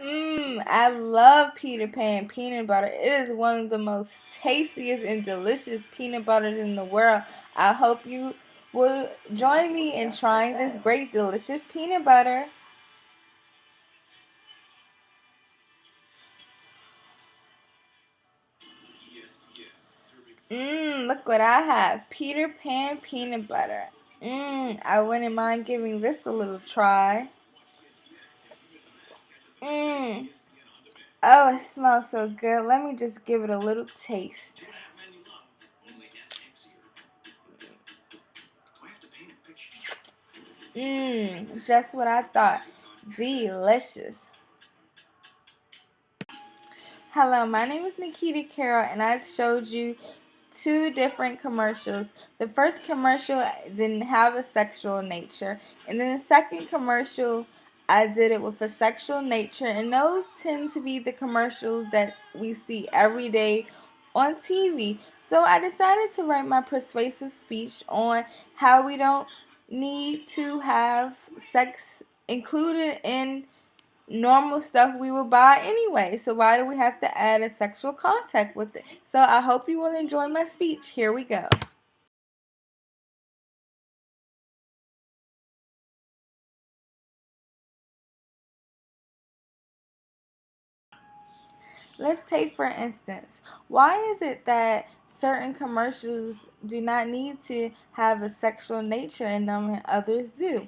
I love Peter Pan peanut butter. It is one of the most tastiest and delicious peanut butters in the world. I hope you will join me in trying this great, delicious peanut butter. Look what I have. Peter Pan peanut butter. I wouldn't mind giving this a little try. Mmm. Oh, it smells so good. Let me just give it a little taste. Just what I thought. Delicious. Hello, my name is Nikita Carroll, and I showed you two different commercials. The first commercial didn't have a sexual nature, and then the second commercial I did it with a sexual nature, and those tend to be the commercials that we see every day on TV. So I decided to write my persuasive speech on how we don't need to have sex included in normal stuff we would buy anyway. So why do we have to add a sexual contact with it? So I hope you will enjoy my speech. Here we go. Let's take for instance, why is it that certain commercials do not need to have a sexual nature in them and others do?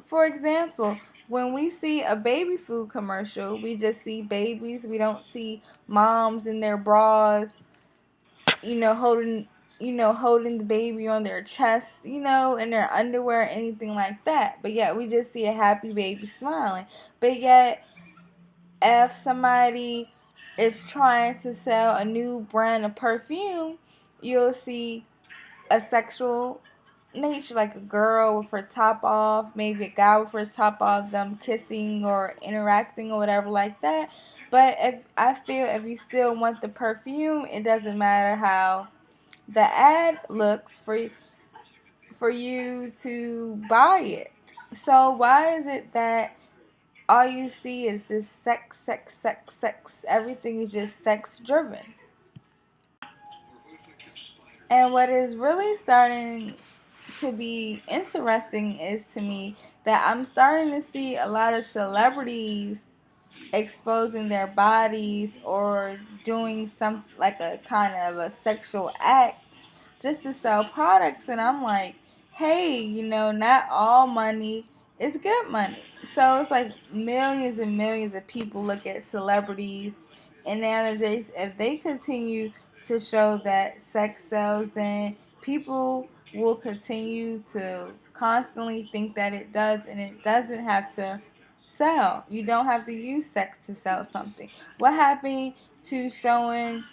For example, when we see a baby food commercial, we just see babies. We don't see moms in their bras, holding holding the baby on their chest, in their underwear, anything like that. But yet we just see a happy baby smiling. But yet if somebody is trying to sell a new brand of perfume, you'll see a sexual nature, like a girl with her top off, maybe a guy with her top off, them kissing or interacting or whatever like that. But if I feel if you still want the perfume, it doesn't matter how the ad looks for you to buy it. So why is it that all you see is this sex, sex, sex, sex? Everything is just sex driven. And what is really starting to be interesting is to me that I'm starting to see a lot of celebrities exposing their bodies or doing some like a kind of a sexual act just to sell products, and I'm like, hey, not all money is good money. So it's like millions and millions of people look at celebrities, and nowadays if they continue to show that sex sells, then people will continue to constantly think that it does, and it doesn't have to sell. You don't have to use sex to sell something. What happened to showing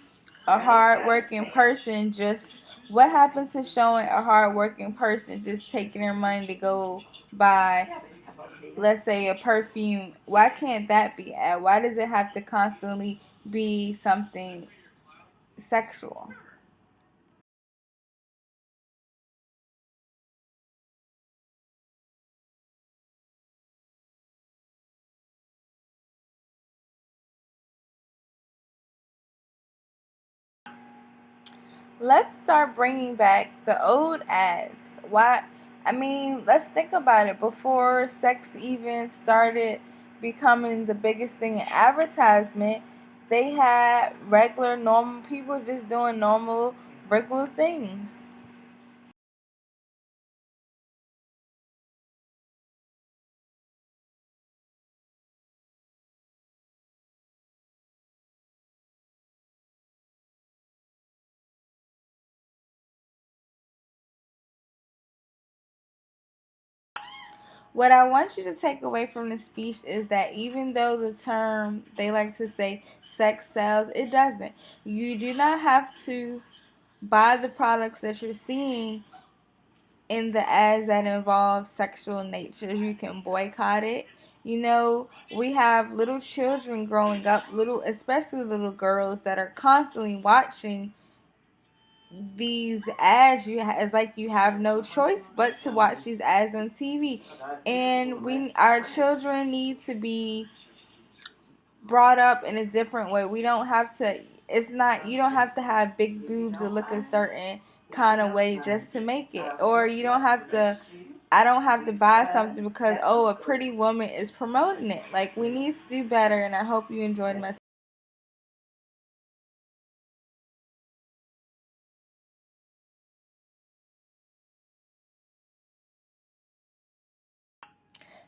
a hard-working person just what happened to showing a hard-working person just taking their money to go buy, let's say, a perfume? Why can't that be ad? Why does it have to constantly be something sexual? Let's start bringing back the old ads. Why? I mean, let's think about it. Before sex even started becoming the biggest thing in advertisement, they had regular, normal people just doing normal, regular things. What I want you to take away from this speech is that even though the term, they like to say, sex sells, it doesn't. You do not have to buy the products that you're seeing in the ads that involve sexual nature. You can boycott it. We have little children growing up, especially little girls that are constantly watching these ads. It's like you have no choice but to watch these ads on TV. And our children need to be brought up in a different way. We don't have to, it's not, you don't have to have big boobs or look a certain kind of way just to make it. Or you don't have to, I don't have to buy something because, oh, a pretty woman is promoting it. Like, we need to do better, and I hope you enjoyed my.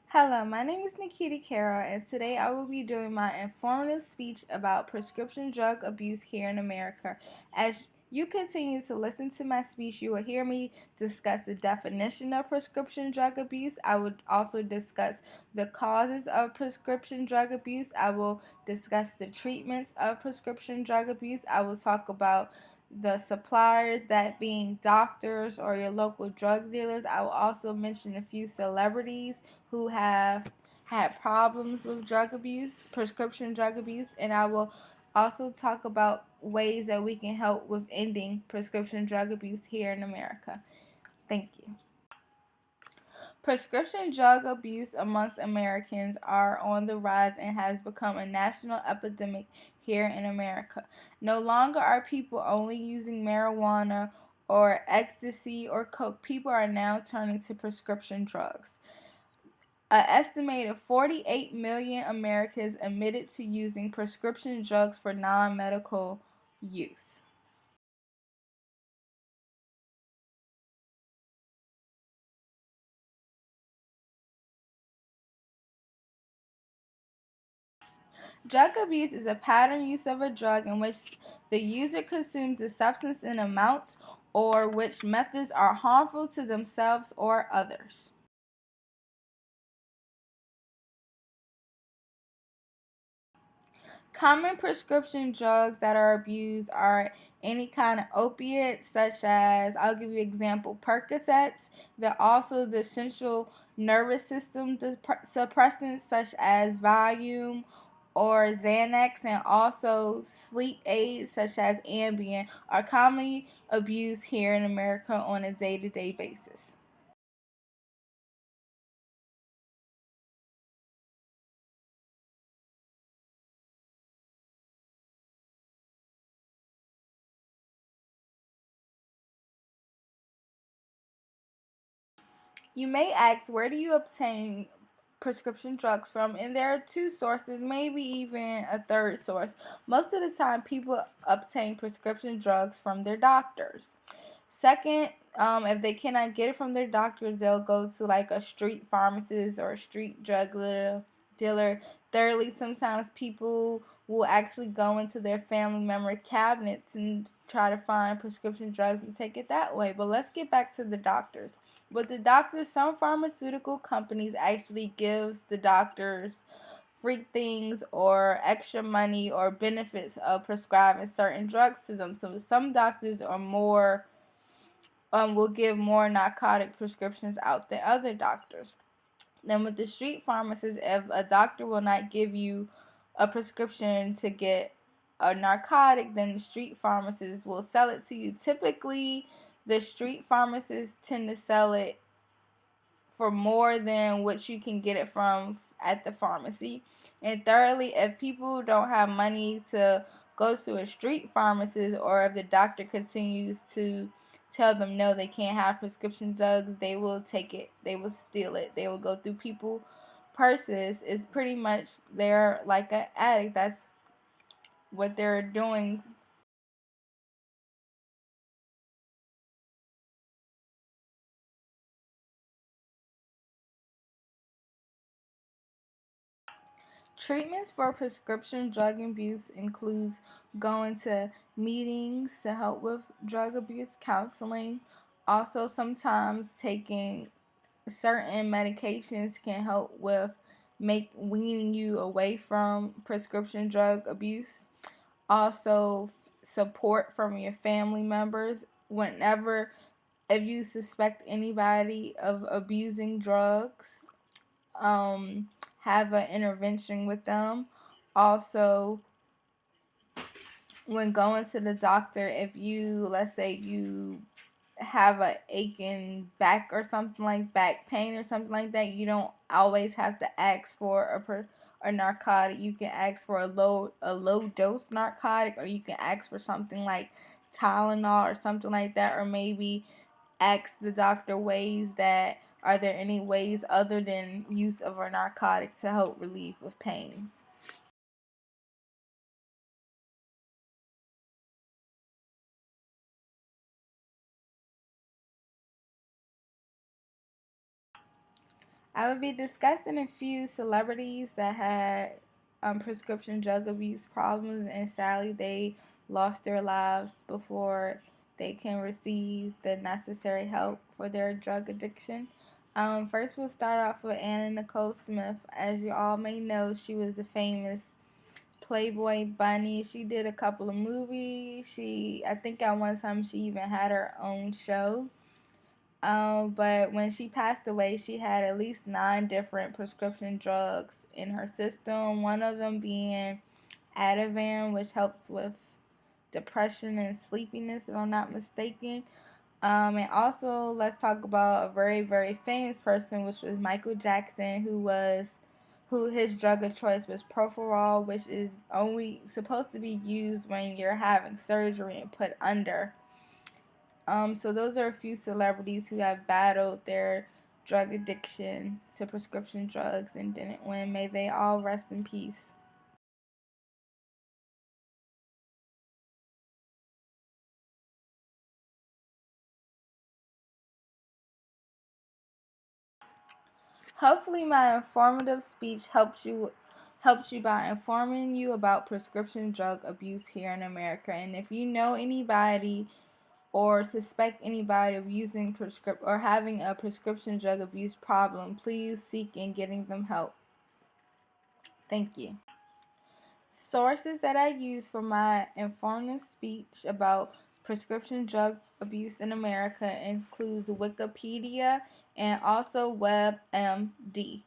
Hello, my name is Nikita Carroll, and today I will be doing my informative speech about prescription drug abuse here in America. As you continue to listen to my speech, you will hear me discuss the definition of prescription drug abuse. I would also discuss the causes of prescription drug abuse. I will discuss the treatments of prescription drug abuse. I will talk about the suppliers, that being doctors or your local drug dealers. I will also mention a few celebrities who have had problems with drug abuse, prescription drug abuse, and I will also talk about ways that we can help with ending prescription drug abuse here in America. Thank you. Prescription drug abuse amongst Americans are on the rise and has become a national epidemic here in America. No longer are people only using marijuana or ecstasy or coke. People are now turning to prescription drugs. An estimated 48 million Americans admitted to using prescription drugs for non-medical use. Drug abuse is a pattern use of a drug in which the user consumes the substance in amounts or which methods are harmful to themselves or others. Common prescription drugs that are abused are any kind of opiates, such as, I'll give you an example, Percocets. They're also the central nervous system suppressants, such as Valium or Xanax, and also sleep aids, such as Ambien, are commonly abused here in America on a day-to-day basis. You may ask, where do you obtain prescription drugs from? And there are two sources, maybe even a third source. Most of the time, people obtain prescription drugs from their doctors. Second, if they cannot get it from their doctors, they'll go to like a street pharmacist or a street drug dealer. Thirdly, sometimes people will actually go into their family member cabinets and try to find prescription drugs and take it that way. But let's get back to the doctors. With the doctors, some pharmaceutical companies actually gives the doctors free things or extra money or benefits of prescribing certain drugs to them. So some doctors are more will give more narcotic prescriptions out than other doctors. Then with the street pharmacist, if a doctor will not give you a prescription to get a narcotic, then the street pharmacist will sell it to you. Typically, the street pharmacists tend to sell it for more than what you can get it from at the pharmacy. And thirdly, if people don't have money to go to a street pharmacist, or if the doctor continues to tell them no, they can't have prescription drugs, they will take it, they will steal it, they will go through people purses. It's pretty much, they're like an addict. That's what they're doing. Treatments for prescription drug abuse includes going to meetings to help with drug abuse counseling. Also, sometimes taking certain medications can help with make weaning you away from prescription drug abuse. Also, support from your family members whenever, if you suspect anybody of abusing drugs, um, have an intervention with them. Also, when going to the doctor, if you, let's say you have a aching back or something like back pain or something like that, you don't always have to ask for a narcotic, you can ask for a low dose narcotic, or you can ask for something like Tylenol or something like that, or maybe ask the doctor ways that are there any ways other than use of a narcotic to help relieve with pain. I would be discussing a few celebrities that had prescription drug abuse problems, and sadly they lost their lives before they can receive the necessary help for their drug addiction. First, we'll start off with Anna Nicole Smith. As you all may know, she was the famous Playboy Bunny. She did a couple of movies. I think at one time she even had her own show. But when she passed away, she had at least 9 different prescription drugs in her system. One of them being Ativan, which helps with depression and sleepiness, if I'm not mistaken. And also, let's talk about a very, very famous person, which was Michael Jackson, who his drug of choice was Propofol, which is only supposed to be used when you're having surgery and put under. So those are a few celebrities who have battled their drug addiction to prescription drugs and didn't win. May they all rest in peace. Hopefully my informative speech helps you by informing you about prescription drug abuse here in America. And if you know anybody or suspect anybody of using or having a prescription drug abuse problem, please seek in getting them help. Thank you. Sources that I use for my informative speech about prescription drug abuse in America includes Wikipedia and also WebMD.